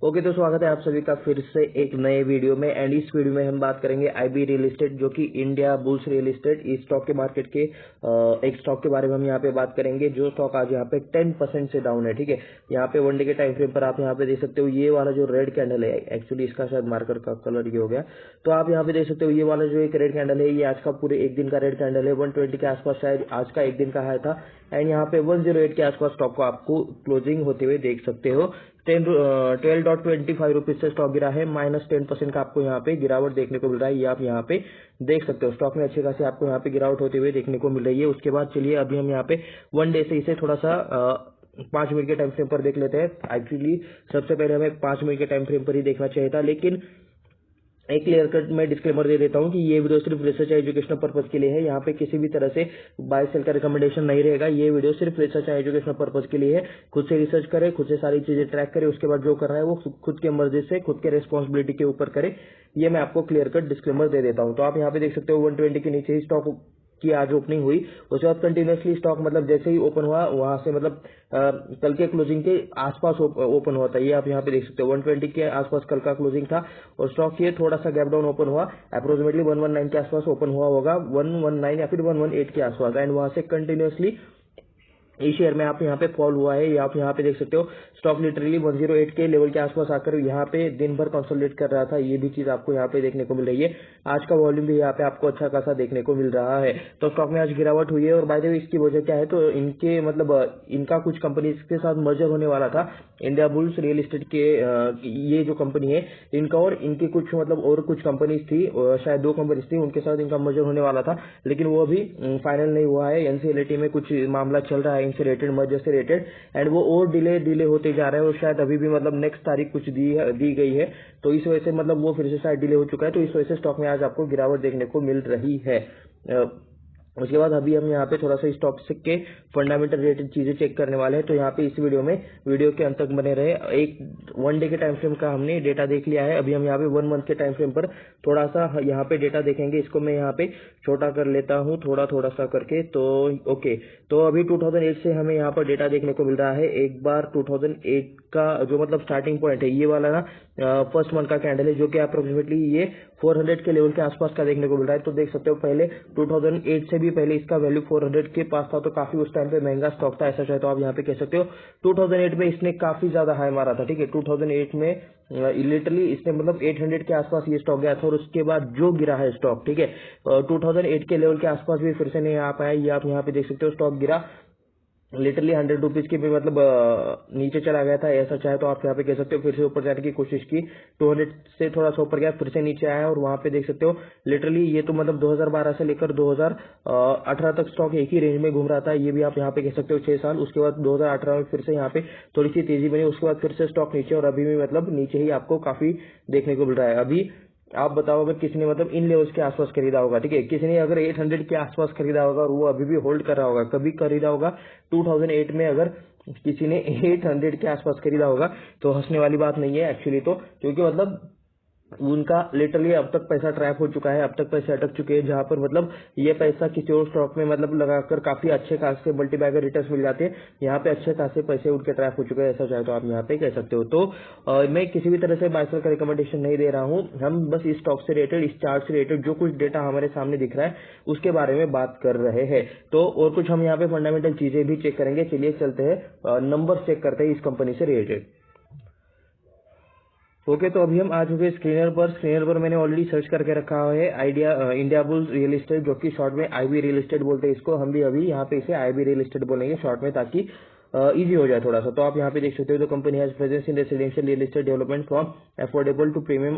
Okay, तो स्वागत है आप सभी का फिर से एक नए वीडियो में। एंड इस वीडियो में हम बात करेंगे आईबी रियल एस्टेट, जो कि इंडिया बुल्स रियल एस्टेट, इस स्टॉक के मार्केट के एक स्टॉक के बारे में हम यहाँ पे बात करेंगे, जो स्टॉक आज यहाँ पे 10% से डाउन है। ठीक है, यहाँ पे वन डे के टाइम फ्रेम पर आप यहाँ पे देख सकते हो, ये वाला जो रेड कैंडल है, एक्चुअली इसका शायद मार्कर का कलर ये हो गया, तो आप यहाँ पे देख सकते हो ये वाला जो एक रेड कैंडल है, ये आज का पूरे एक दिन का रेड कैंडल है। 120 के आसपास शायद आज का एक दिन का हाई था। एंड यहाँ पे 108 के आसपास स्टॉक को आपको क्लोजिंग होते हुए देख सकते हो। 12.25 रुपीज से स्टॉक गिरा है, -10% का आपको यहाँ पे गिरावट देखने को मिल रहा है। ये आप यहाँ पे देख सकते हो, स्टॉक में अच्छे खासी आपको यहाँ पे गिरावट होते हुए देखने को मिल रही है। उसके बाद चलिए अभी हम यहाँ पे वन डे से इसे थोड़ा सा 5 मिनट के टाइम फ्रेम पर देख लेते हैं। एक्चुअली सबसे पहले हमें 5 मिनट के टाइम फ्रेम पर ही देखना चाहिए था, लेकिन एक क्लियर कट मैं डिस्क्लेमर दे देता हूं कि ये वीडियो सिर्फ रिसर्च एजुकेशनल पर्पज के लिए है। यहाँ पे किसी भी तरह से बाय सेल का रिकमेंडेशन नहीं रहेगा। ये वीडियो सिर्फ रिसर्च एजुकेशनल पर्पज के लिए है। खुद से रिसर्च करें, खुद से सारी चीजें ट्रैक करें, उसके बाद जो कर रहा है वो खुद के मर्जी से, खुद के रिस्पॉन्सिबिलिटी के ऊपर करे। ये मैं आपको क्लियर कट डिस्क्लेमर दे देता हूँ। तो आप यहाँ पे देख सकते हो 120 के नीचे ही स्टॉक की आज ओपनिंग हुई। उसके बाद कंटिन्यूसली स्टॉक मतलब जैसे ही ओपन हुआ वहां से मतलब कल के क्लोजिंग के आसपास ओपन हुआ था। ये आप यहाँ पे देख सकते हो 120 के आसपास कल का क्लोजिंग था और स्टॉक ये थोड़ा सा गैप डाउन ओपन हुआ, अप्रोक्सीमेटली 119 के आसपास ओपन हुआ होगा, 119 या फिर 118 के आसपास। एंड वहां से कंटिन्यूसली इस शेयर में आप यहाँ पे फॉल हुआ है। ये आप यहाँ पे देख सकते हो, स्टॉक लिटरली 108 के लेवल के आसपास आकर यहाँ पे दिन भर कंसोलिडेट कर रहा था। ये भी चीज आपको यहाँ पे देखने को मिल रही है। आज का वॉल्यूम भी यहाँ पे आपको अच्छा खासा देखने को मिल रहा है। तो स्टॉक में आज गिरावट हुई है। और बाय द वे इसकी वजह क्या है, तो इनके मतलब इनका कुछ कंपनीज के साथ मर्जर होने वाला था। इंडिया बुल्स रियल एस्टेट के ये जो कंपनी है इनका और इनकी कुछ मतलब और कुछ कंपनीज थी, शायद 2 कंपनीज थी, उनके साथ इनका मर्जर होने वाला था, लेकिन वो अभी फाइनल नहीं हुआ है। एनसीएलटी में कुछ मामला चल रहा है इनसे रिलेटेड, मर्जर से रिलेटेड, एंड वो और डिले होते जा रहा है। और शायद अभी भी मतलब नेक्स्ट तारीख कुछ दी गई है, तो इस वजह से मतलब वो फिर से शायद डिले हो चुका है। तो इस वजह से स्टॉक में आज आपको गिरावट देखने को मिल रही है। उसके बाद अभी हम यहाँ पे थोड़ा सा स्टॉक के फंडामेंटल रिलेटेड चीजें चेक करने वाले हैं। तो यहाँ पे इस वीडियो के अंत तक बने रहे। एक वन डे के टाइम फ्रेम का हमने डेटा देख लिया है। अभी हम यहाँ पे 1 मंथ के टाइम फ्रेम पर थोड़ा सा यहाँ पे डेटा देखेंगे। इसको मैं यहाँ पे छोटा कर लेता हूँ थोड़ा सा करके। तो ओके, तो अभी 2008 से हमें यहाँ पर डेटा देखने को मिल रहा है। एक बार 2008 का जो मतलब स्टार्टिंग पॉइंट है, ये वाला ना फर्स्ट मंथ का कैंडल है, जो कि अप्रोक्सीमेटली ये 400 के लेवल के आसपास का देखने को मिल रहा है। तो देख सकते हो पहले 2008 से भी पहले इसका वैल्यू 400 के पास था, तो काफी उस टाइम पे महंगा स्टॉक था। ऐसा चाहे तो आप यहाँ पे कह सकते हो 2008 में इसने काफी ज्यादा हाई मारा था। ठीक है, 2008 में लिटरली इसने मतलब 800 के आसपास ये स्टॉक गया था। और उसके बाद जो गिरा है स्टॉक, ठीक है, 2008 के लेवल के आसपास भी फिर से नहीं आ पाया। ये आप यहाँ पे देख सकते हो, स्टॉक गिरा लिटरली 100 रुपीज के भी मतलब नीचे चला गया था। ऐसा चाहे तो आप यहाँ पे कह सकते हो फिर से ऊपर जाने की कोशिश की, 200 से थोड़ा सा ऊपर गया, फिर से नीचे आया। और वहां पे देख सकते हो लिटरली ये तो मतलब 2012 से लेकर 2018 तक स्टॉक एक ही रेंज में घूम रहा था। ये भी आप यहाँ पे कह सकते हो 6 साल। उसके बाद 2018 में फिर से यहाँ पे थोड़ी सी तेजी बनी, उसके बाद फिर से स्टॉक नीचे, और अभी भी मतलब नीचे ही आपको काफी देखने को मिल रहा है। अभी आप बताओ अगर किसी ने मतलब इन लेवल्स के आसपास खरीदा होगा, ठीक है, किसी ने अगर 800 के आसपास खरीदा होगा और वो अभी भी होल्ड कर रहा होगा, कभी खरीदा होगा 2008 में, अगर किसी ने 800 के आसपास खरीदा होगा, तो हंसने वाली बात नहीं है एक्चुअली, तो क्योंकि मतलब उनका लिटरली अब तक पैसा ट्रैप हो चुका है, अब तक पैसे अटक चुके हैं, जहां पर मतलब ये पैसा किसी और स्टॉक में मतलब लगाकर काफी अच्छे खासे मल्टीबैगर रिटर्न्स मिल जाते हैं। यहाँ पे अच्छे खासे पैसे उनके ट्रैप हो चुके हैं, ऐसा चाहे तो आप यहाँ पे कह सकते हो। तो मैं किसी भी तरह से बाय सेल का रिकमेंडेशन नहीं दे रहा हूँ। हम बस इस स्टॉक से रिलेटेड, इस चार्ट से रिलेटेड जो कुछ डेटा हमारे सामने दिख रहा है उसके बारे में बात कर रहे हैं। तो और कुछ हम यहाँ पे फंडामेंटल चीजें भी चेक करेंगे। चलिए चलते हैं, नंबर चेक करते हैं इस कंपनी से रिलेटेड। ओके, तो अभी हम आ चुके हैं स्क्रीनर पर मैंने ऑलरेडी सर्च करके रखा है इंडिया बुल्स रियल एस्टेट, जो कि शॉर्ट में आईबी रियल एस्टेट बोलते हैं इसको। हम भी अभी यहाँ पे इसे आईबी रियल एस्टेट बोलेंगे शॉर्ट में, ताकि इजी हो जाए थोड़ा सा। तो आप यहाँ पे देख सकते हो, the company has presence in residential real estate development from affordable to premium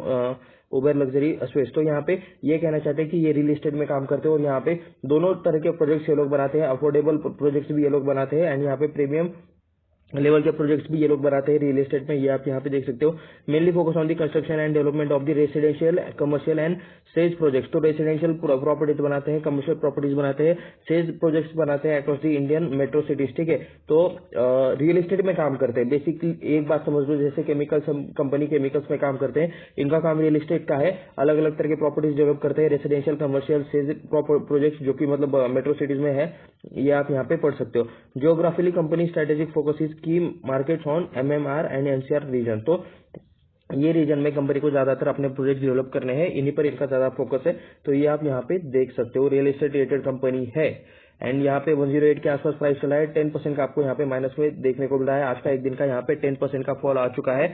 uber luxury space. तो यहाँ पे ये कहना चाहते हैं कि ये रियल एस्टेट में काम करते हैं, और यहाँ पे दोनों तरह के प्रोजेक्ट्स ये लोग बनाते हैं। अफोर्डेबल प्रोजेक्ट्स भी ये लोग बनाते हैं, एंड यहाँ पे प्रीमियम लेवल के प्रोजेक्ट्स भी ये लोग बनाते हैं रियल एस्टेट में। ये आप यहाँ पे देख सकते हो, mainly focus on the construction and development of the residential, commercial and says projects. तो रेसिडेंशियल प्रॉपर्टीज बनाते हैं, कमर्शियल प्रॉपर्टीज बनाते हैं, सेज प्रोजेक्ट्स बनाते हैं across the Indian metro cities. ठीक है, तो रियल एस्टेट में काम करते हैं। बेसिकली एक बात समझ लो, जैसे केमिकल्स, कंपनी केमिकल्स में काम करते हैं, इनका काम रियल एस्टेट का है। अलग अलग तरह के प्रॉपर्टीज डेवलप करते हैं, रेसिडेंशियल, कमर्शियल, सेज प्रोजेक्ट्स, जो कि मतलब मेट्रो सिटीज में है। ये आप यहाँ पे पढ़ सकते हो। जियोग्राफिकली कंपनी स्ट्रेटेजिक फोकस की markets on MMR and NCR region. तो ये रीजन में कंपनी को ज्यादातर अपने प्रोजेक्ट डेवलप करने हैं, इन्हीं पर इनका ज्यादा फोकस है। तो ये आप यहाँ पे देख सकते हो, रियल एस्टेट रिलेटेड कंपनी है। एंड यहाँ पे 108 के आसपास प्राइस चला है, 10% का आपको यहाँ पे माइनस में देखने को मिल रहा है। आज का एक दिन का यहाँ पे 10% का फॉल आ चुका है।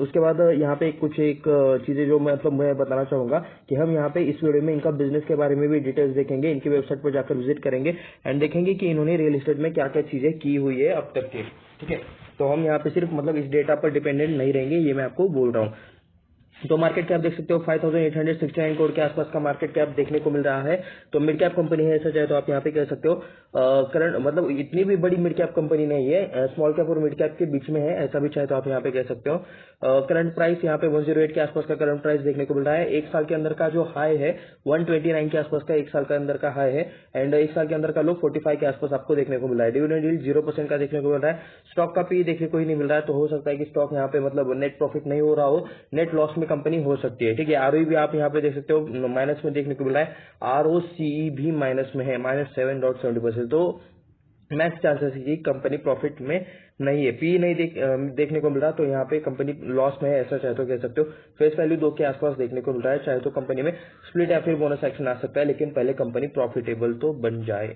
उसके बाद यहाँ पे कुछ एक चीजें जो मैं बताना चाहूंगा कि हम यहाँ पे इस वीडियो में इनका बिजनेस के बारे में भी डिटेल्स देखेंगे, इनकी वेबसाइट पर जाकर विजिट करेंगे एंड देखेंगे कि इन्होंने रियल एस्टेट में क्या क्या चीजें की हुई है अब तक की। ठीक है, तो हम यहाँ पे सिर्फ इस डेटा पर डिपेंडेंट नहीं रहेंगे, ये मैं आपको बोल रहा हूँ। तो मार्केट कैप देख सकते हो 5869 करोड़ के आसपास का मार्केट कैप देखने को मिल रहा है। तो मिड कैप कंपनी है, ऐसा चाहे तो आप यहाँ पे कह सकते हो। करंट इतनी भी बड़ी मिड कैप कंपनी नहीं है, स्मॉल कैप और मिड कैप के बीच में है, ऐसा भी चाहे तो आप यहाँ पे कह सकते हो। करंट प्राइस यहाँ पे 108 के आसपास का करंट प्राइस देखने को मिल रहा है। एक साल के अंदर का जो हाई है 129 के आसपास का एक साल के अंदर का हाई है, एंड एक साल के अंदर का लो 45 के आसपास आपको देखने को मिल रहा है। डिविडेंड यील्ड 0% का देखने को मिल रहा है। स्टॉक का पी देखने को ही नहीं मिल रहा है, तो हो सकता है कि स्टॉक यहाँ पे नेट प्रॉफिट नहीं हो रहा हो, नेट लॉस में कंपनी हो सकती है। ठीक है, आरओई भी आप यहाँ पे देख सकते हो माइनस में देखने को मिल रहा है, आरओसीई भी माइनस में है, -7.70%। तो मैक्स चांसेस है कि कंपनी प्रॉफिट में नहीं है। पी नहीं देखने को मिल रहा, तो यहाँ पे कंपनी लॉस में है, ऐसा चाहे तो कह सकते हो। फेस वैल्यू 2 के आसपास देखने को मिल रहा है, चाहे तो कंपनी में स्प्लिट या फिर बोनस एक्शन आ सकता है, लेकिन पहले कंपनी प्रॉफिटेबल तो बन जाए।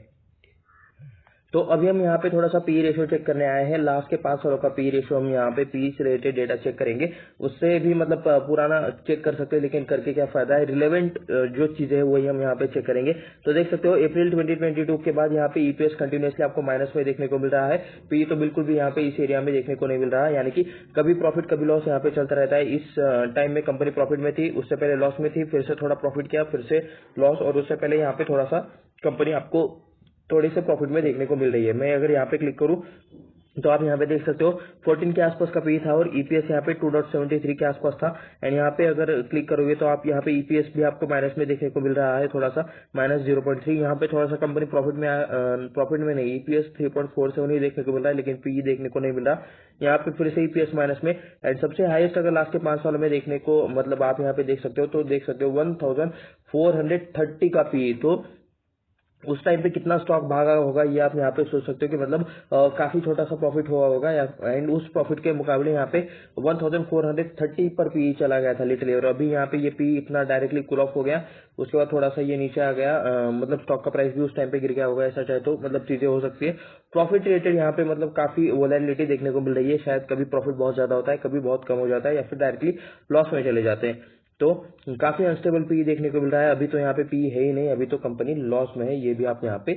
तो अभी हम यहाँ पे थोड़ा सा पी रेशियो चेक करने आए हैं। लास्ट के 5 सालों का पी रेशियो हम यहाँ पे पी से रिलेटेड डेटा चेक करेंगे, उससे भी पुराना चेक कर सकते हैं, लेकिन करके क्या फायदा है। रिलेवेंट जो चीजें है वही हम यहाँ पे चेक करेंगे। तो देख सकते हो अप्रैल 2022 के बाद यहाँ पे ईपीएस कंटिन्यूसली आपको माइनस में देखने को मिल रहा है। पी तो बिल्कुल भी यहाँ पे इस एरिया में देखने को नहीं मिल रहा है, यानी कि कभी प्रॉफिट कभी लॉस यहाँ पे चलता रहता है। इस टाइम में कंपनी प्रॉफिट में थी, उससे पहले लॉस में थी, फिर से थोड़ा प्रॉफिट किया, फिर से लॉस, और उससे पहले यहाँ पे थोड़ा सा कंपनी आपको थोड़ी से प्रॉफिट में देखने को मिल रही है। मैं अगर यहाँ पे क्लिक करूँ तो आप यहाँ पे देख सकते हो 14 के आसपास का पी था और ईपीएस यहाँ पे 2.73 के आसपास था। एंड यहाँ पे अगर क्लिक करोगे तो आप यहाँ पे ईपीएस भी आपको माइनस में देखने को मिल रहा है, थोड़ा सा -0.3। यहाँ पे थोड़ा सा कंपनी प्रॉफिट में नहीं, ईपीएस 3.47 ही देखने को मिल रहा है, लेकिन पी देखने को नहीं मिल रहा। यहाँ पे फिर से ईपीएस माइनस में। एंड सबसे हाईएस्ट अगर लास्ट के 5 सालों में देखने को आप यहाँ पे देख सकते हो, तो देख सकते हो 1430 का पी। तो उस टाइम पे कितना स्टॉक भागा होगा ये आप यहाँ पे सोच सकते हो कि काफी छोटा सा प्रॉफिट हुआ होगा, एंड उस प्रॉफिट के मुकाबले यहाँ पे 1430 पर पी चला गया था लिटरली, और अभी यहाँ पे ये पी इतना डायरेक्टली कूल ऑफ हो गया। उसके बाद थोड़ा सा ये नीचे आ गया, स्टॉक का प्राइस भी उस टाइम पे गिर गया होगा, ऐसा चाहे तो चीजें हो सकती है। प्रॉफिट रिलेटेड यहाँ पे काफी वोलेटिलिटी देखने को मिल रही है, शायद कभी प्रॉफिट बहुत ज्यादा होता है, कभी बहुत कम हो जाता है, या फिर डायरेक्टली लॉस में चले जाते हैं। तो काफी अनस्टेबल पी देखने को मिल रहा है। अभी तो यहाँ पे पी है ही नहीं, अभी तो कंपनी लॉस में है, ये भी आप यहाँ पे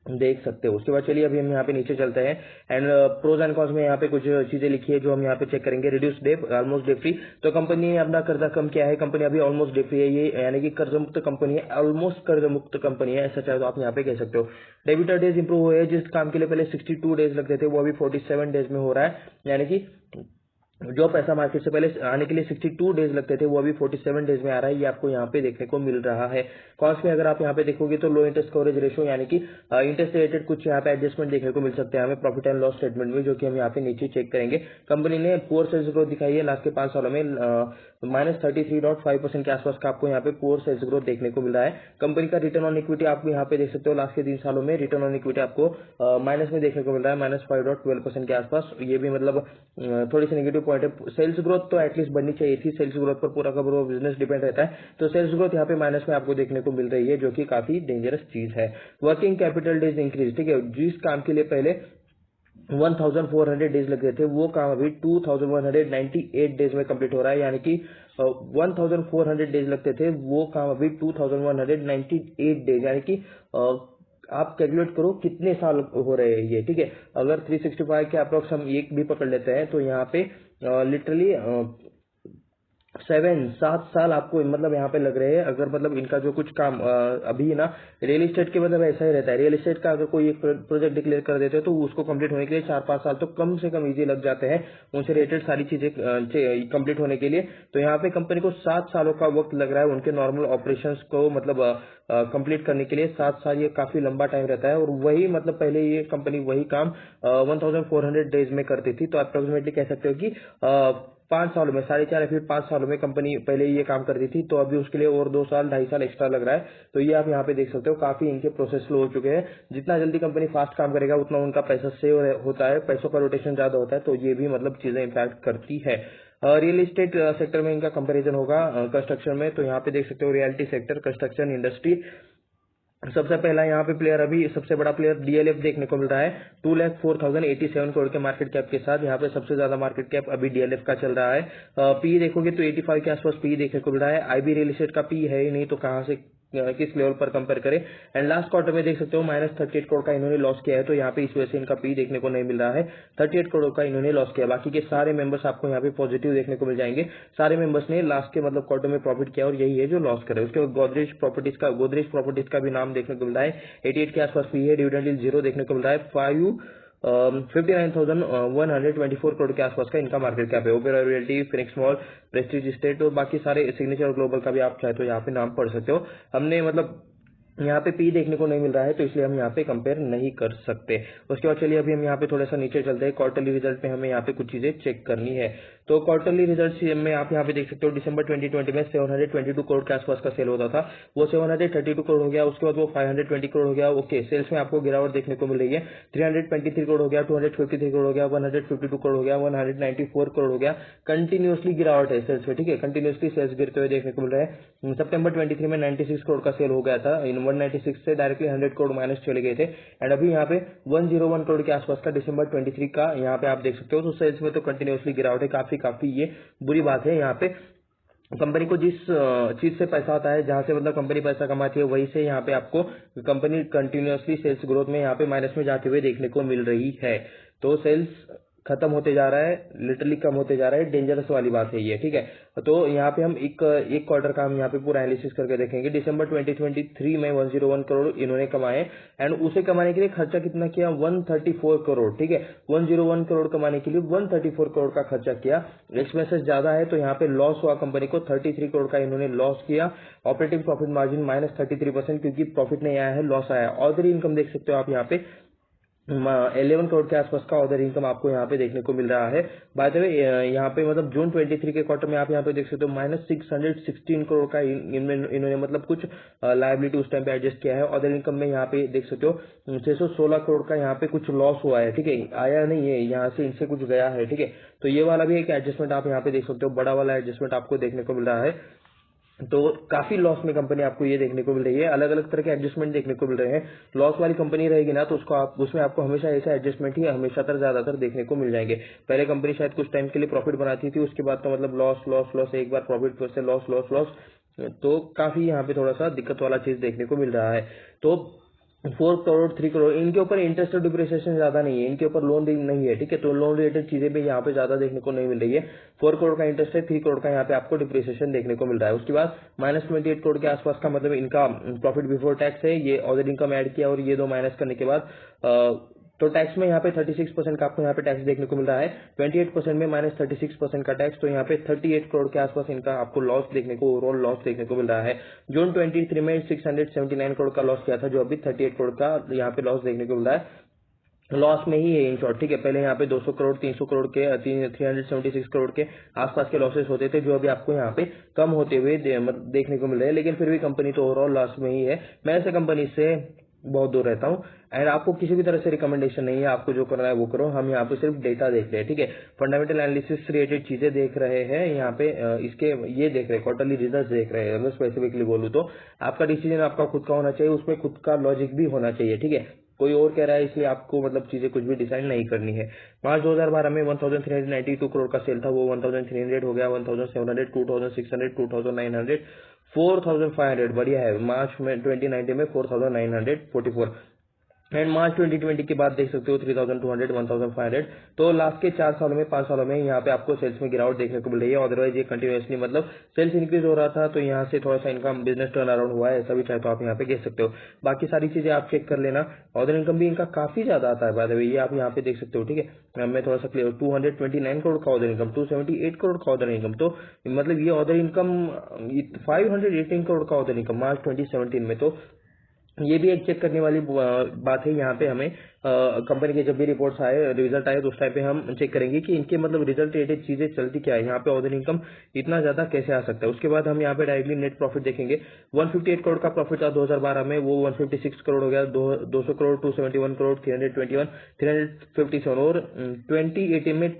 देख सकते हो। उसके बाद चलिए अभी हम यहाँ पे नीचे चलते हैं, एंड प्रोज एंड कॉन्स में यहाँ पे कुछ चीजें लिखी है जो हम यहाँ पे चेक करेंगे। Reduce debt, almost debt free. तो कंपनी ने अपना कर्जा कम किया है, कंपनी अभी ऑलमोस्ट डेट फ्री है, ये यानी कि कर्ज मुक्त कंपनी है, ऑलमोस्ट कर्ज मुक्त कंपनी है, ऐसा चाहे तो आप यहाँ पे कह सकते हो। डेबिटर डेज इंप्रूव हुए हैं, जिस काम के लिए पहले 62 डेज लगते थे वो अभी 47 डेज में हो रहा है, यानी कि जो पैसा मार्केट से पहले आने के लिए 62 डेज लगते थे वो अभी 47 डेज में आ रहा है, ये आपको यहाँ पे देखने को मिल रहा है। कॉस्ट में अगर आप यहाँ पे देखोगे तो लो इंटरेस्ट कवरेज रेशियो, यानी कि इंटरेस्ट रिलेटेड कुछ यहाँ पे एडजस्टमेंट देखने को मिल सकते हैं हमें प्रॉफिट एंड लॉस स्टेटमेंट में, जो कि हम यहाँ पे नीचे चेक करेंगे। कंपनी ने पुअर सेल्स ग्रोथ दिखाई है लास्ट के 5 सालों में, -33.5% के आसपास का आपको यहाँ पे पुअर सेल्स ग्रोथ देखने को मिल रहा है। कंपनी का रिटर्न ऑन इक्विटी आप यहाँ पे देख सकते हो, लास्ट के 3 सालों में रिटर्न ऑन इक्विटी आपको माइनस में देखने को मिल रहा है, -5.12% के आसपास। ये भी थोड़ी सी नेगेटिव पॉइंट है। सेल्स ग्रोथ तो एटलीस्ट बढ़नी चाहिए थी, सेल्स ग्रोथ पर पूरा का पूरा बिजनेस डिपेंड रहता है, तो सेल्स ग्रोथ यहाँ पे माइनस में आपको देखने को मिल रही है, जो कि काफी डेंजरस चीज है। वर्किंग कैपिटल डेज इंक्रीज, ठीक है, जिस काम के लिए पहले 1400 डेज लगते थे वो काम अभी 2198 डेज में कंप्लीट हो रहा है, यानी कि 1400 डेज लगते थे वो काम अभी 2198 डेज, यानी कि आप कैलकुलेट करो कितने साल हो रहे हैं ये। ठीक है, अगर 365 के अप्रोक्स हम एक भी पकड़ लेते हैं तो यहाँ पे लिटरली 7 साल आपको यहाँ पे लग रहे हैं। अगर इनका जो कुछ काम अभी ना रियल एस्टेट के ऐसा ही रहता है, रियल एस्टेट का अगर कोई एक प्रोजेक्ट डिक्लेयर कर देते हैं तो उसको कंप्लीट होने के लिए 4-5 साल तो कम से कम इजी लग जाते हैं उनसे रिलेटेड सारी चीजें कंप्लीट होने के लिए। तो यहाँ पे कंपनी को 7 सालों का वक्त लग रहा है उनके नॉर्मल ऑपरेशंस को कंप्लीट करने के लिए। 7 साल ये काफी लंबा टाइम रहता है, और वही पहले ये कंपनी वही काम 1400 डेज में करती थी। तो अप्रोक्सीमेटली कह सकते हो कि 5 सालों में 4.5 या फिर 5 सालों में कंपनी पहले ये काम करती थी, तो अभी उसके लिए और 2 साल 2.5 साल एक्स्ट्रा लग रहा है। तो ये आप यहाँ पे देख सकते हो, काफी इनके प्रोसेस स्लो हो चुके हैं। जितना जल्दी कंपनी फास्ट काम करेगा उतना उनका पैसा सेव होता है, पैसों का रोटेशन ज्यादा होता है, तो ये भी चीजें इम्पैक्ट करती है। रियल इस्टेट सेक्टर में इनका कंपैरिजन होगा कंस्ट्रक्शन में, तो यहाँ पे देख सकते हो रियलिटी सेक्टर, कंस्ट्रक्शन इंडस्ट्री। सबसे पहला यहाँ पे प्लेयर, अभी सबसे बड़ा प्लेयर डीएलएफ देखने को मिल रहा है 2,04,087 करोड़ के मार्केट कैप के साथ। यहाँ पे सबसे ज्यादा मार्केट कैप अभी डीएलएफ का चल रहा है। पी देखोगे तो 85 के आसपास पी देखने को मिल रहा है। आईबी रियल एस्टेट का पी है ही नहीं, तो कहाँ से किस लेवल पर कंपेयर करें। एंड लास्ट क्वार्टर में देख सकते हो -38 करोड़ का इन्होंने लॉस किया है, तो यहाँ पे इस वजह से इनका पी देखने को नहीं मिल रहा है। 38 करोड़ का इन्होंने लॉस किया। बाकी के सारे मेंबर्स आपको यहाँ पे पॉजिटिव देखने को मिल जाएंगे। सारे मेंबर्स ने लास्ट के मतलब क्वार्टर में प्रॉफिट किया और यही है जो लॉस करे। उसके बाद गोदरेज प्रॉपर्टीज का भी नाम देखने को मिल रहा है। 88 के आसपास पी है। डिविडेंड जीरो देखने को मिल रहा है। 59,124 करोड़ के आसपास का इनका मार्केट कैप है। Oberoi realty, Phoenix mall, Prestige state और बाकी सारे सिग्नेचर ग्लोबल का भी आप चाहे तो यहाँ पे नाम पढ़ सकते हो। हमने मतलब यहाँ पे पी देखने को नहीं मिल रहा है, तो इसलिए हम यहाँ पे कंपेयर नहीं कर सकते। उसके बाद चलिए अभी हम यहाँ पे थोड़ा सा नीचे चलते हैं। क्वार्टरली रिजल्ट में हमें यहाँ पे कुछ चीजें चेक करनी है। तो क्वार्टरली रिजल्ट में आप यहाँ पे देख सकते हो दिसंबर 2020 में 722 करोड़ के आसपास का सेल होता था, वो 732 करोड़ हो गया। उसके बाद वो 520 करोड़ हो गया। ओके, सेल्स में आपको गिरावट देखने को मिल रही है। 323 करोड़ हो गया, 253 करोड़ हो गया, 152 करोड़ हो गया, 194 करोड़ हो गया। कंटिन्यूसली गिरावट है सेल्स में, ठीक है, कंटिन्यूसली सेल्स गिरते हुए देखने को मिल रहे हैं। सितंबर 23 में 96 करोड़ का सेल हो गया था। 196 से डायरेक्टली 100 करोड़ माइनस चले गए थे। एंड अभी यहाँ पे 101 करोड़ के आसपास का दिसंबर 23 का यहाँ पे आप देख सकते हो। तो सेल्स में तो कंटिन्यूसली गिरावट है, काफी ये बुरी बात है। यहाँ पे कंपनी को जिस चीज से पैसा आता है, जहां से मतलब कंपनी पैसा कमाती है, वही से यहाँ पे आपको कंपनी कंटिन्यूसली सेल्स ग्रोथ में यहाँ पे माइनस में जाते हुए देखने को मिल रही है। तो सेल्स खत्म होते जा रहा है, लिटरली कम होते जा रहा है। डेंजरस वाली बात है ये, ठीक है। तो यहाँ पे हम एक क्वार्टर का हम यहाँ पे पूरा एनालिसिस करके देखेंगे। दिसंबर 2023 में 101 करोड़ इन्होंने कमाए। एंड उसे कमाने के लिए खर्चा कितना किया? 134 करोड़, ठीक है। 101 करोड़ कमाने के लिए 134 करोड़ का खर्चा किया। एक्सपेंसेस ज्यादा है, तो यहाँ पे लॉस हुआ कंपनी को। 33 करोड़ का इन्होंने लॉस किया। ऑपरेटिंग प्रॉफिट मार्जिन -33%, क्योंकि प्रॉफिट नहीं आया है, लॉस आया। ऑर्डर इनकम देख सकते हो आप यहाँ पे 11 करोड़ के आसपास का ऑर्डर इनकम आपको यहाँ पे देखने को मिल रहा है। बाय द वे यहाँ पे मतलब जून 23 के क्वार्टर में आप यहाँ पे देख सकते हो -616 करोड़ का इन्होंने मतलब कुछ लायबिलिटी उस टाइम पे एडजस्ट किया है। ऑर्डर इनकम में यहाँ पे देख सकते हो 616 करोड़ का यहाँ पे कुछ लॉस हुआ है, ठीक है, आया नहीं है, यहाँ से इनसे कुछ गया है, ठीक है। तो ये वाला भी एक एडजस्टमेंट आप यहाँ पे देख सकते हो, बड़ा वाला एडजस्टमेंट आपको देखने को मिल रहा है। तो काफी लॉस में कंपनी आपको ये देखने को मिल रही है। अलग अलग तरह के एडजस्टमेंट देखने को मिल रहे हैं। लॉस वाली कंपनी रहेगी ना, तो उसमें आपको हमेशा ऐसा एडजस्टमेंट ही हमेशा ज्यादातर देखने को मिल जाएंगे। पहले कंपनी शायद कुछ टाइम के लिए प्रॉफिट बनाती थी, उसके बाद तो मतलब लॉस, एक बार प्रॉफिट, फिर से लॉस, तो काफी यहाँ पे थोड़ा सा दिक्कत वाला चीज देखने को मिल रहा है। तो 4 करोड़ 3 करोड़ इनके ऊपर इंटरेस्ट और डिप्रिसिएशन ज्यादा नहीं है, इनके ऊपर लोन नहीं है, ठीक है। तो लोन रिलेटेड चीजें भी यहाँ पे ज्यादा देखने को नहीं मिल रही है। 4 करोड़ का इंटरेस्ट है, 3 करोड़ का यहाँ पे आपको डिप्रिसिएशन देखने को मिल रहा है। उसके बाद -28 करोड़ के आसपास का मतलब इनका प्रॉफिट बिफोर टैक्स है। ये ऑर्डर इनकम ऐड किया और ये दो माइनस करने के बाद तो टैक्स में यहाँ पे 36% का आपको यहाँ पे टैक्स देखने को मिल रहा है। 28% में -36% का टैक्स, तो यहाँ पे 38 करोड़ के आसपास इनका आपको लॉस देखने को, ओवरऑल लॉस देखने को मिल रहा है। जून 23 में 679 करोड़ का लॉस किया था, जो अभी 38 करोड़ का यहाँ पे लॉस देखने को मिल रहा है। लॉस में ही है इन शॉर्ट, ठीक है। पहले यहाँ पे 200 करोड़ 300 करोड़ के 376 करोड़ के आसपास के लॉसेस होते थे, जो अभी आपको यहाँ पे कम होते हुए देखने को मिल रहे हैं। लेकिन फिर भी कंपनी तो ओवरऑल लॉस में ही है। मैं ऐसे कंपनी से बहुत दूर रहता हूँ। एंड आपको किसी भी तरह से रिकमेंडेशन नहीं है, आपको जो करना है वो करो। हम यहाँ पे सिर्फ डेटा देख रहे हैं, ठीक है। फंडामेंटल एनालिसिस रिलेटेड चीजें देख रहे हैं यहाँ पे, इसके ये देख रहे हैं, क्वार्टरली रिजल्ट देख रहे हैं। अगर स्पेसिफिकली बोलूँ तो आपका डिसीजन आपका खुद का होना चाहिए, उसमें खुद का लॉजिक भी होना चाहिए, ठीक है। कोई और कह रहा है इसलिए आपको मतलब चीजें कुछ भी डिसाइड नहीं करनी है। मार्च 2012 में 1392 करोड़ का सेल था, वो 1300 हो गया, 1700, 2600, 2900, 4500, बढ़िया है। मार्च में 2019 में 4944 एंड मार्च 2020 के बाद देख सकते हो 3200, 1500। तो लास्ट के 4 सालों में 5 सालों में यहाँ पे आपको सेल्स में गिरावट देखने को मिल रही है। अदरवाइज ये कंटिन्यूसली मतलब सेल्स इंक्रीज हो रहा था, तो यहाँ से थोड़ा सा इनका बिजनेस टर्न अराउंड हुआ है, ऐसा भी चाहे तो आप यहाँ पे कह सकते हो। बाकी सारी चीजें आप चेक कर लेना। ऑर्डर इनकम भी इनका काफी ज्यादा आता है, बाय द वे, ये आप यहाँ पे देख सकते हो, ठीक है। मैं थोड़ा सा क्लियर, 229 करोड़ का ऑर्डर इनकम, 278 करोड़ का ऑर्डर इनकम, तो मतलब ये ऑर्डर इनकम 518 करोड़ का ऑर्डर इनकम मार्च 2017 में। तो ये भी एक चेक करने वाली बात है। यहाँ पे हमें कंपनी के जब भी रिपोर्ट्स आए, रिजल्ट आए, तो उस टाइम पे हम चेक करेंगे कि इनके मतलब रिजल्ट रिलेटेड चीजें चलती क्या है, यहाँ पे ऑर्डर इनकम इतना ज्यादा कैसे आ सकता है। उसके बाद हम यहाँ पे डायरेक्टली नेट प्रॉफिट देखेंगे। 158 करोड़ का प्रॉफिट था 2012 में, वो 156 करोड़ हो गया, 200 करोड़, 271 करोड़, 321, 357, और 2018 में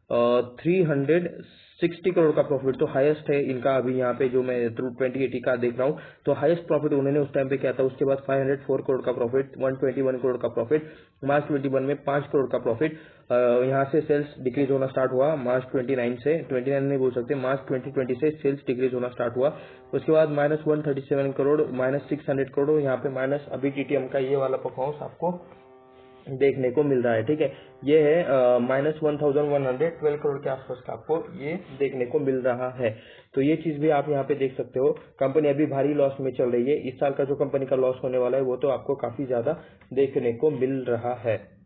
360 करोड़ का प्रॉफिट, तो हाईएस्ट है इनका अभी यहाँ पे जो मैं थ्रू 2080 का देख रहा हूँ, तो हाईएस्ट प्रॉफिट उन्होंने उस टाइम पे किया था। उसके बाद 504 करोड़ का प्रॉफिट, 121 करोड़ का प्रॉफिट, मार्च 21 में 5 करोड़ का प्रॉफिट। यहाँ से सेल्स डिक्रीज होना स्टार्ट हुआ मार्च 29 से, 29 नहीं बोल सकते, मार्च 2020 से सेल्स डिक्रीज होना स्टार्ट हुआ। उसके बाद -137 करोड़, -600 करोड़, यहाँ पे माइनस अभी टीटीएम का ये वाला परफॉर्मेंस आपको देखने को मिल रहा है। ठीक है, ये है -1112 करोड़ के आसपास का आपको ये देखने को मिल रहा है। तो ये चीज भी आप यहाँ पे देख सकते हो। कंपनी अभी भारी लॉस में चल रही है। इस साल का जो कंपनी का लॉस होने वाला है वो तो आपको काफी ज्यादा देखने को मिल रहा है।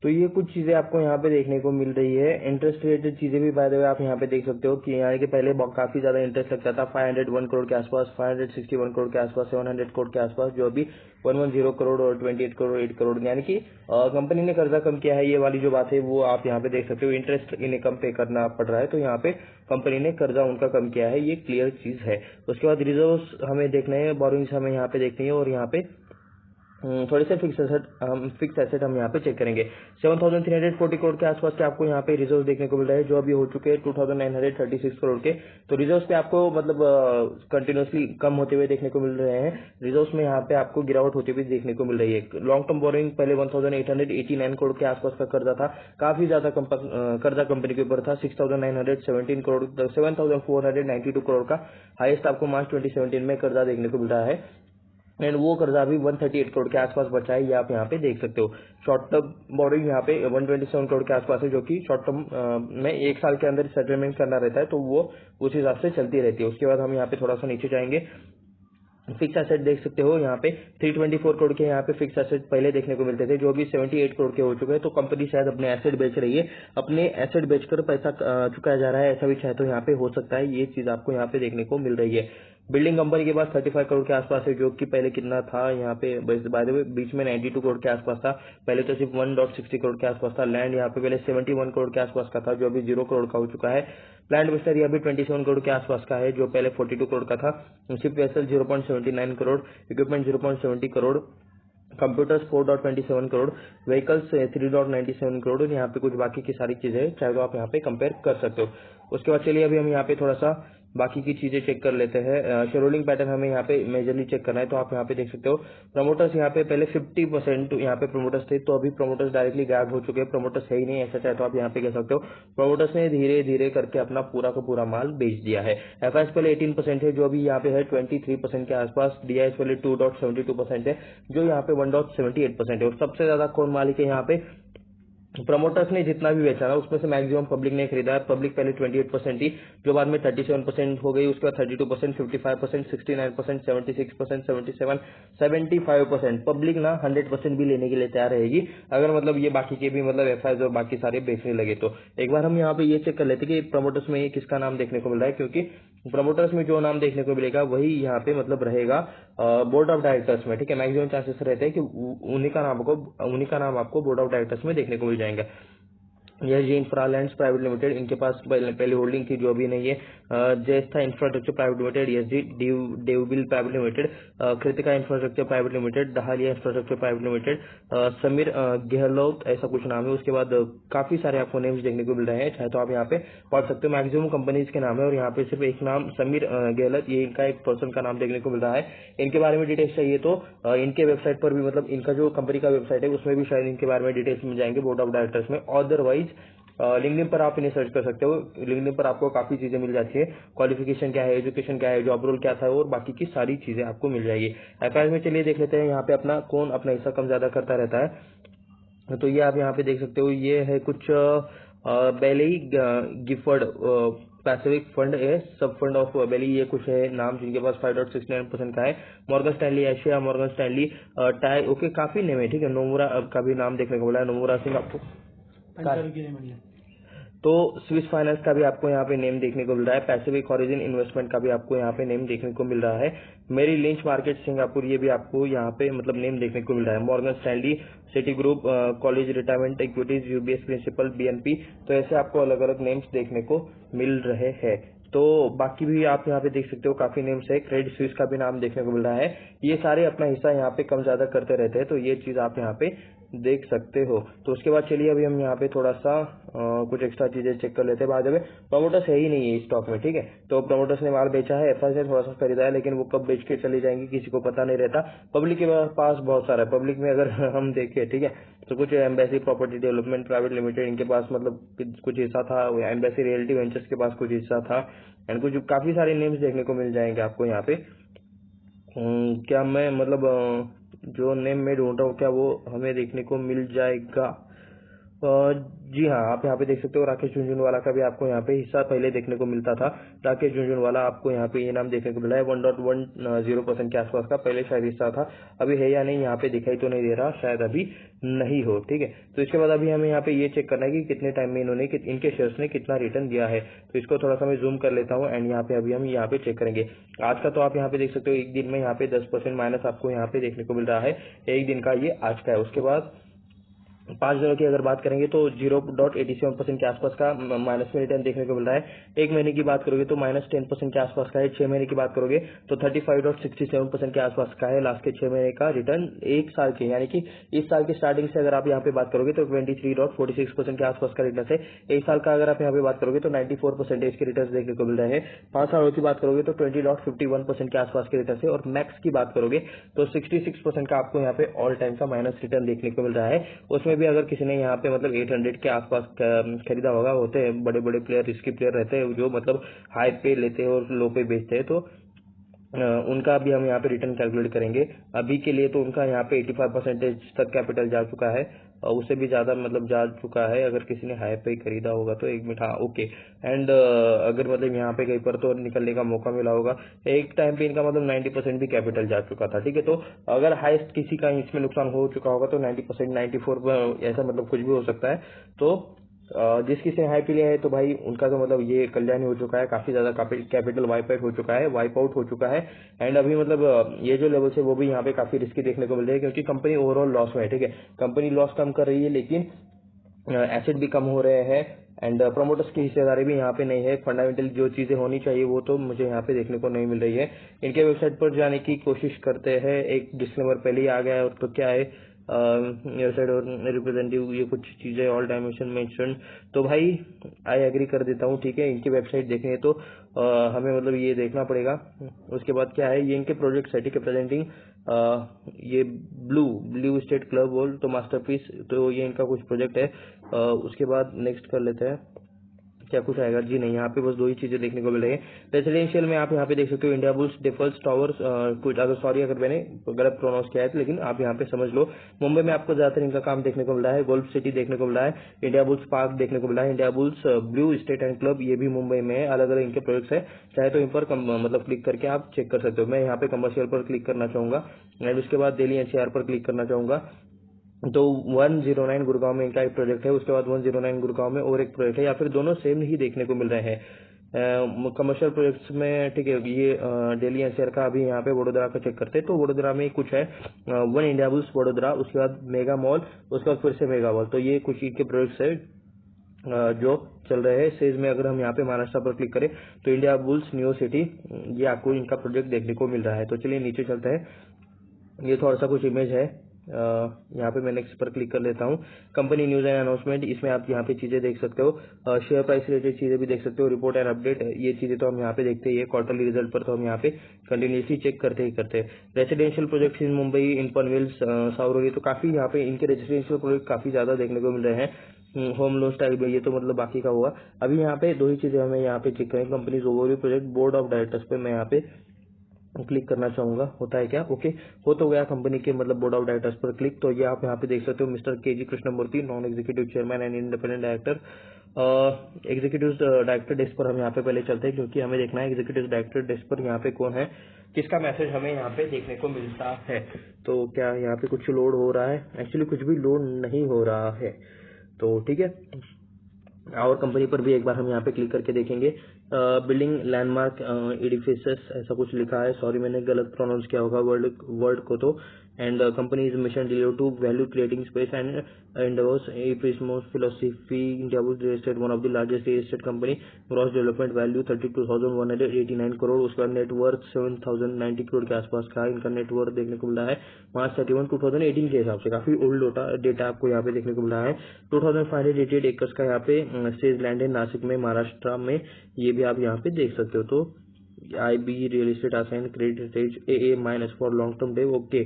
तो ये कुछ चीजें आपको यहाँ पे देखने को मिल रही है। इंटरेस्ट रिलेटेड चीजें भी बाय द वे आप यहाँ पे देख सकते हो कि यहाँ के पहले काफी ज्यादा इंटरेस्ट लगता था, 501 करोड़ के आसपास, 561 करोड़ के आसपास, 700 करोड़ के आसपास, जो अभी 110 करोड़ और 28 करोड़, 8 करोड़, यानी कि कंपनी ने कर्जा कम किया है। ये वाली जो बात है वो आप यहाँ पे देख सकते हो। इंटरेस्ट इन्हें कम पे करना पड़ रहा है, तो यहाँ पे कंपनी ने कर्जा उनका कम किया है, ये क्लियर चीज है। उसके बाद रिजर्व हमें देखना है, बोरोइंग्स हमें यहाँ पे देखनी है, और यहाँ पे थोड़े से फिक्स एसेट हम यहाँ पे चेक करेंगे। 7,340 करोड़ के आसपास के आपको यहाँ पे रिजर्व देखने को मिल रहा है, जो अभी हो चुके हैं 2,936 करोड़ के। तो रिजर्व्स पे आपको मतलब कंटिन्यूसली कम होते हुए देखने को मिल रहे हैं। रिजर्व्स में यहाँ पे आपको गिरावट होती हुई देखने को मिल रही है। लॉन्ग टर्म बोरिंग पहले 1,889 करोड़ के आसपास का कर्जा था, काफी ज्यादा कर्जा कंपनी के ऊपर था। 6,917 करोड़, 7,492 करोड़ का हाईएस्ट आपको मार्च 2017 में कर्जा देखने को मिल रहा है, एंड वो कर्जा भी 138 करोड़ के आसपास बचा है, ये आप यहाँ पे देख सकते हो। शॉर्ट टर्म बोरिंग यहाँ पे 127 करोड़ के आसपास है, जो कि शॉर्ट टर्म में एक साल के अंदर सेटलमेंट करना रहता है, तो वो उस हिसाब से चलती रहती है। उसके बाद हम यहाँ पे थोड़ा सा नीचे जाएंगे। फिक्स एसेट देख सकते हो यहाँ पे 324 करोड़ के यहाँ पे फिक्स एसेट पहले देखने को मिलते थे, जो अभी 78 करोड़ के हो चुके हैं। तो कंपनी शायद अपने एसेट बेच रही है, अपने एसेट बेचकर पैसा चुकाया जा रहा है, ऐसा भी चाहे तो यहाँ पे हो सकता है। ये चीज आपको यहाँ पे देखने को मिल रही है। बिल्डिंग कंपनी के पास 35 करोड़ के आसपास है, जो कि पहले कितना था यहाँ पे बाय द वे बीच में 92 करोड़ के आसपास था, पहले तो सिर्फ 1.60 करोड़ के आसपास था। लैंड यहाँ पे पहले 71 करोड़ के आसपास का था, जो अभी 0 करोड़ का हो चुका है। प्लांट मशीनरी अभी 27 करोड़ के आसपास का है, जो पहले 42 करोड़ का था। Ship vessel 0.79 crore, equipment 0.70 crore, computers 4.27 crore, vehicles 3.97 crore. यहाँ पे कुछ बाकी की सारी चीजें चाहे तो आप यहाँ पे कंपेयर कर सकते हो। उसके बाद चलिए अभी हम यहाँ पे थोड़ा सा बाकी की चीजें चेक कर लेते हैं। शेयर होल्डिंग पैटर्न हमें यहाँ पे मेजरली चेक करना है, तो आप यहाँ पे देख सकते हो प्रमोटर्स यहाँ पे पहले 50% यहाँ पे प्रमोटर्स थे, तो अभी प्रमोटर्स डायरेक्टली गायब हो चुके हैं, प्रमोटर्स है ही नहीं, ऐसा चाहे तो आप यहाँ पे कह सकते हो। प्रमोटर्स ने धीरे धीरे करके अपना पूरा का पूरा माल बेच दिया है। एफआईएस पहले 18% है, जो अभी यहाँ पे है 23% के आसपास। डीआईएस पहले 2.72% है, जो यहाँ पे 1.78% है। और सबसे ज्यादा कौन मालिक है यहाँ पे? प्रमोटर्स ने जितना भी बेचा ना उसमें से मैक्सिमम पब्लिक ने खरीदा है। पब्लिक पहले 28% थी, जो बाद में 37% हो गई, उसके बाद 32%, 55%, 69%, 76%, 77, 75%। पब्लिक ना 100% भी लेने के लिए तैयार रहेगी, अगर मतलब ये बाकी के भी मतलब एफआईआर और बाकी सारे बेचने लगे तो। एक बार हम यहाँ पे ये चेक कर लेते कि प्रमोटर्स में किसका नाम देखने को मिल रहा है, क्योंकि प्रमोटर्स में जो नाम देखने को मिलेगा वही यहाँ पे मतलब रहेगा बोर्ड ऑफ डायरेक्टर्स में। ठीक है, मैक्सिमम चांसेस रहते हैं कि उन्हीं का नाम आपको बोर्ड ऑफ डायरेक्टर्स में देखने को मिल जाएगा। यह जी इंफ्रालैंड्स प्राइवेट लिमिटेड, इनके पास पहले होल्डिंग थी जो अभी नहीं है। Jaystha infrastructure private limited, SG डेवबिल private limited, Kritika infrastructure private limited, Dahlia infrastructure private limited, Sameer Gehlot ऐसा कुछ नाम है। उसके बाद काफी सारे आपको नेम्स देखने को मिल रहे हैं, चाहे तो आप यहाँ पे पढ़ सकते हो। मैक्सिमम कंपनीज के नाम है, और यहाँ पे सिर्फ एक नाम समीर गहलोत, ये इनका एक पर्सन का नाम देखने को मिल रहा है। इनके बारे में डिटेल्स चाहिए तो इनके वेबसाइट पर भी, मतलब इनका जो कंपनी का वेबसाइट है उसमें भी शायद इनके बारे में डिटेल्स मिल जाएंगे बोर्ड ऑफ डायरेक्टर्स में। अदरवाइज लिंक्डइन पर आप इन्हें सर्च कर सकते हो। लिंक्डइन पर आपको काफी चीजें मिल जाती है, क्वालिफिकेशन क्या है, एजुकेशन क्या है, जॉब रोल क्या था, और बाकी की सारी चीजें आपको मिल जाएगी। एफआईआर में चलिए देख लेते हैं यहाँ पे अपना कौन अपना हिस्सा कम ज्यादा करता रहता है। तो ये आप यहाँ पे देख सकते हो, ये है कुछ बेली गिफर्ड पैसिफिक फंड है, सब फंड ऑफ बेली, ये कुछ है नाम जिनके पास 5.69% का है। Morgan Stanley Asia, Morgan Stanley tie, okay काफी नेम है। ठीक है, नोमुरा का भी नाम देखने को मिला है, नोमुरा सिंह आपको। तो स्विस फाइनेंस का भी आपको यहाँ पे नेम देखने को मिल रहा है। पैसिफिक ओरिजिन इन्वेस्टमेंट का भी आपको यहाँ पे नेम देखने को मिल रहा है। मेरी लिंच मार्केट सिंगापुर, ये भी आपको यहाँ पे मतलब नेम देखने को मिल रहा है। Morgan Stanley, Citigroup, college retirement equities, UBS Principal, BNP, तो ऐसे आपको अलग अलग नेम्स देखने को मिल रहे हैं। तो बाकी भी आप यहाँ पे देख सकते हो काफी नेम्स है। क्रेडिट स्विस का भी नाम देखने को मिल रहा है। ये सारे अपना हिस्सा यहाँ पे कम ज्यादा करते रहते हैं, तो ये चीज आप यहाँ पे देख सकते हो। तो उसके बाद चलिए अभी हम यहाँ पे थोड़ा सा कुछ एक्स्ट्रा चीजें चेक कर लेते हैं। बाद में प्रमोटर्स है ही नहीं है स्टॉक में, ठीक है। तो प्रमोटर्स ने माल बेचा है, एफआई ने थोड़ा सा खरीदा है, लेकिन वो कब बेच के चली जाएंगी किसी को पता नहीं रहता। पब्लिक के पास बहुत सारा है। पब्लिक में अगर हम देखें, ठीक है, तो कुछ embassy property development private limited, इनके पास मतलब कुछ हिस्सा था। एम्बेसी रियल्टी वेंचर्स के पास कुछ हिस्सा था, एंड कुछ काफी सारे नेम्स देखने को मिल जाएंगे आपको यहाँ पे। क्या मैं मतलब जो नेम मैं ढूंढ रहा हूँ क्या वो हमें देखने को मिल जाएगा? जी हाँ, आप यहाँ पे देख सकते हो राकेश झुंझुनवाला का भी आपको यहाँ पे हिस्सा पहले देखने को मिलता था। राकेश झुंझुनवाला आपको यहाँ पे ये नाम देखने को मिला है। 1.10% के आसपास का पहले शायद हिस्सा था, अभी है या नहीं यहाँ पे दिखाई तो नहीं दे रहा, शायद अभी नहीं हो, ठीक है। तो इसके बाद अभी हमें यहाँ पे ये चेक करना है कि कितने टाइम में इन्होंने इनके शेयर्स ने कितना रिटर्न दिया है। तो इसको थोड़ा सा मैं जूम कर लेता हूँ एंड यहाँ पे अभी हम यहाँ पे चेक करेंगे। आज का तो आप यहाँ पे देख सकते हो एक दिन में यहाँ पे 10% माइनस आपको यहाँ पे देखने को मिल रहा है। एक दिन का ये आज का है। उसके बाद 5 दिनों की अगर बात करेंगे तो 0.87% के आसपास का माइनस में रिटर्न देखने को मिल रहा है। एक महीने की बात करोगे तो -10% के आसपास का है। 6 महीने की बात करोगे तो 35.67% के आसपास का है लास्ट के 6 महीने का रिटर्न। एक साल के यानी कि इस साल की स्टार्टिंग से अगर आप यहाँ पे बात करोगे तो 23.46% के आसपास का रिटर्न है। एक साल का अगर आप यहाँ पे बात करोगे तो 94% के रिटर्न देखने को मिल रहे हैं। 5 सालों की बात करोगे तो 20.51% के आसपास के रिटर्न है। और मैक्स की बात करोगे तो 66% का आपको यहाँ पे ऑल टाइम का माइनस रिटर्न देखने को मिल रहा है। उसमें भी अगर किसी ने यहाँ पे मतलब 800 के आसपास खरीदा होगा, होते हैं बड़े बड़े प्लेयर, रिस्की प्लेयर रहते हैं जो मतलब हाई पे लेते हैं और लो पे बेचते हैं, तो उनका भी हम यहाँ पे रिटर्न कैलकुलेट करेंगे। अभी के लिए तो उनका यहाँ पे 85% तक कैपिटल जा चुका है, और उससे भी ज्यादा मतलब जा चुका है अगर किसी ने हाई पे खरीदा होगा तो। एक मिनट, हाँ ओके। एंड अगर मतलब यहाँ पे कहीं पर तो निकलने का मौका मिला होगा, एक टाइम पे इनका मतलब 90% भी कैपिटल जा चुका था, ठीक है। तो अगर हाईएस्ट किसी का इसमें नुकसान हो चुका होगा तो 90%, 94 ऐसा मतलब कुछ भी हो सकता है। तो जिस किसी ने हाई पे लिया है तो भाई उनका तो मतलब ये कल्याण हो चुका है, काफी ज्यादा कैपिटल वाइप आउट हो चुका है, वाइप आउट हो चुका है। एंड अभी मतलब ये जो लेवल है वो भी यहाँ पे काफी रिस्की देखने को मिल रहे हैं, क्योंकि कंपनी ओवरऑल लॉस में है, ठीक है। कंपनी लॉस कम कर रही है लेकिन एसेट भी कम हो रहे हैं, एंड प्रमोटर्स की हिस्सेदारी भी यहाँ पे नहीं है। फंडामेंटल जो चीजें होनी चाहिए वो तो मुझे यहाँ पे देखने को नहीं मिल रही है। इनके वेबसाइट पर जाने की कोशिश करते हैं, एक डिस्क्लेमर पहले ही आ गया है। और तो क्या है, वेबसाइट और रिप्रेजेंटेटिव, ये कुछ चीजें ऑल डायमेंशन मेंशन, तो भाई आई एग्री कर देता हूँ, ठीक है। इनकी वेबसाइट देखनी है तो हमें मतलब ये देखना पड़ेगा। उसके बाद क्या है, ये इनके प्रोजेक्ट है, ठीक है। प्रेजेंटिंग ये ब्लू स्टेट क्लब वर्ल्ड तो मास्टरपीस, तो ये इनका कुछ प्रोजेक्ट है। उसके बाद नेक्स्ट कर लेते हैं, क्या कुछ आएगा? जी नहीं, यहाँ पे बस 2 ही चीजें देखने को मिल रही है। रेसिडेंशियल में आप यहाँ पे देख सकते हो इंडिया बुल्स, डेफल्स टावर्स, कुछ अगर सॉरी अगर मैंने गलत प्रोनाउंस किया है तो, लेकिन आप यहाँ पे समझ लो। मुंबई में आपको ज्यादातर इनका काम देखने को मिल रहा है। गोल्फ सिटी देखने को मिल रहा है, इंडिया बुल्स पार्क देखने को मिल रहा है, India bulls blue state and club, ये भी मुंबई में है। अलग अलग इनके प्रोजेक्ट्स है, चाहे तो इन पर मतलब क्लिक करके आप चेक कर सकते हो। मैं यहाँ पे कमर्शियल पर क्लिक करना चाहूंगा एंड उसके बाद दिल्ली एनसीआर पर क्लिक करना चाहूंगा। तो 109 गुड़गांव में इनका एक प्रोजेक्ट है, उसके बाद 109 गुड़गांव में और एक प्रोजेक्ट है, या फिर दोनों सेम ही देखने को मिल रहे हैं कमर्शियल प्रोजेक्ट्स में, ठीक है। ये दिल्ली एनसीआर का अभी यहाँ पे वडोदरा का चेक करते हैं, तो वडोदरा में कुछ है, वन इंडिया बुल्स वडोदरा, उसके बाद मेगा मॉल, उसके बाद फिर से मेगा मॉल, तो ये कुछ इनके प्रोजेक्ट्स है जो चल रहे हैं। सेज में अगर हम यहाँ पे महाराष्ट्र पर क्लिक करें तो इंडिया बुल्स न्यू सिटी, ये आपको इनका प्रोजेक्ट देखने को मिल रहा है। तो चलिए नीचे चलते हैं, ये थोड़ा सा कुछ इमेज है। यहाँ पे मैं नेक्स्ट पर क्लिक कर लेता हूँ। कंपनी न्यूज एंड अनाउंसमेंट, इसमें आप यहाँ पे चीजें देख सकते हो, शेयर प्राइस रिलेटेड चीजें भी देख सकते हो, रिपोर्ट एंड अपडेट, ये चीजें तो हम यहाँ पे देखते ही है। क्वार्टरली रिजल्ट पर तो हम यहाँ पे कंटिन्यूसली चेक करते ही करते हैं। रेसिडेंशियल प्रोजेक्ट इन मुंबई, इन पनवेल्स, साउरोली, तो काफी यहाँ पे इनके रेसिडेंशियल प्रोजेक्ट काफी ज्यादा देखने को मिल रहे हैं। होम लोन स्टाइल में, ये तो मतलब बाकी का हुआ। अभी यहाँ पे 2 ही चीजें हमें यहाँ पे चेक करें, companies overview project, board of directors पे मैं यहाँ पे क्लिक करना चाहूंगा, होता है क्या? ओके, हो तो गया कंपनी के मतलब बोर्ड ऑफ डायरेक्टर्स पर क्लिक। तो ये आप यहाँ पे देख सकते हो, mister KG Krishnamurthy, non executive chairman and independent director. Executive director desk पर हम यहाँ पे पहले चलते हैं, क्योंकि हमें देखना है एग्जीक्यूटिव डायरेक्टर डेस्क पर यहाँ पे कौन है, किसका मैसेज हमें यहाँ पे देखने को मिलता है। तो क्या यहाँ पे कुछ लोड हो रहा है? एक्चुअली कुछ भी लोड नहीं हो रहा है, तो ठीक है। और कंपनी पर भी एक बार हम यहाँ पे क्लिक करके देखेंगे। बिल्डिंग लैंडमार्क एडिफिसेस ऐसा कुछ लिखा है, सॉरी मैंने गलत प्रोनाउंस किया होगा वर्ड को तो। and company is mission delivered to value creating space and endeavors Prismos philosophy. India Bulls Real Estate one of the largest real estate company, gross development value 32,189 crore, उसका नेट वर्थ 7,090 करोड़ के आसपास का इनका net worth देखने को मिल रहा है मार्च 31 2018 के हिसाब से। काफी ओल्ड डेटा आपको यहाँ पे देखने को मिल रहा है। 2588 एकर्स का यहाँ पे स्टेज लैंड है नासिक में, महाराष्ट्र में, ये भी आप यहाँ पे देख सकते हो। तो IB real estate assign credit rate AA- for long term day, okay,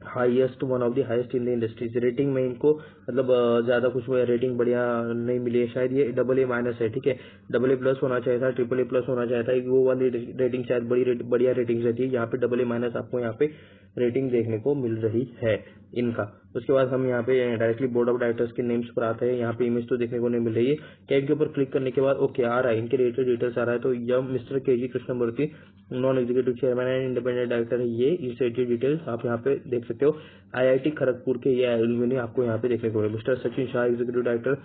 highest, one of the highest in the industries. Rating में इनको मतलब ज्यादा कुछ रेटिंग बढ़िया नहीं मिली है, शायद ये AA- है, ठीक है। AA+ होना चाहिए था, AAA+ होना चाहिए था, वो वाली रेटिंग शायद बढ़िया रेटिंग रहती है। यहाँ पे AA- आपको यहाँ पे रेटिंग देखने को मिल रही है इनका। उसके बाद हम यहाँ पे डायरेक्टली बोर्ड ऑफ डायरेक्टर्स के नेम्स पर आते हैं। यहाँ पे इमेज तो देखने को नहीं मिल रही है। कैट के ऊपर क्लिक करने के बाद ओके आ रहा है, इनके रिलेटेड डिटेल्स आ रहा है। तो यह mister KG Krishnamurthy non executive chairman and independent director है, ये इस रिलेटेड डिटेल्स आप यहाँ पे देख सकते हो। IIT खड़गपुर के ये एलुमनी आपको यहाँ पे देखने को मिले। Mister Sachin Shah executive director,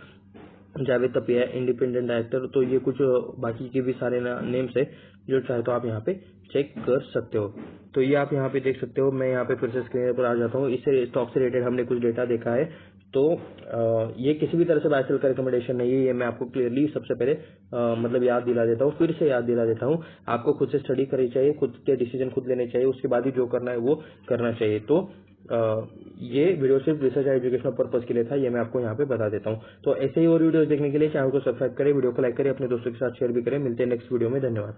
Javed Tapiya independent director. तो ये कुछ बाकी के भी सारे नेम्स है, जो चाहे तो आप यहाँ पे चेक कर सकते हो। तो ये आप यहाँ पे देख सकते हो। मैं यहाँ पे फिर से स्क्रीन पर आ जाता हूँ। इससे स्टॉक से रिलेटेड हमने कुछ डेटा देखा है। तो ये किसी भी तरह से बाय सेल का रिकमेंडेशन नहीं है, ये मैं आपको क्लियरली सबसे पहले मतलब याद दिला देता हूँ, फिर से याद दिला देता हूँ। आपको खुद से स्टडी करनी चाहिए, खुद के डिसीजन खुद लेने चाहिए, उसके बाद ही जो करना है वो करना चाहिए। तो ये वीडियो सिर्फ रिसर्च और एजुकेशनल पर्पज के लिए था, ये मैं आपको यहाँ पे बता देता हूँ। तो ऐसे ही और वीडियोस देखने के लिए चैनल को सब्सक्राइब करें, वीडियो को लाइक करें, अपने दोस्तों के साथ शेयर भी करें। मिलते हैं नेक्स्ट वीडियो में, धन्यवाद।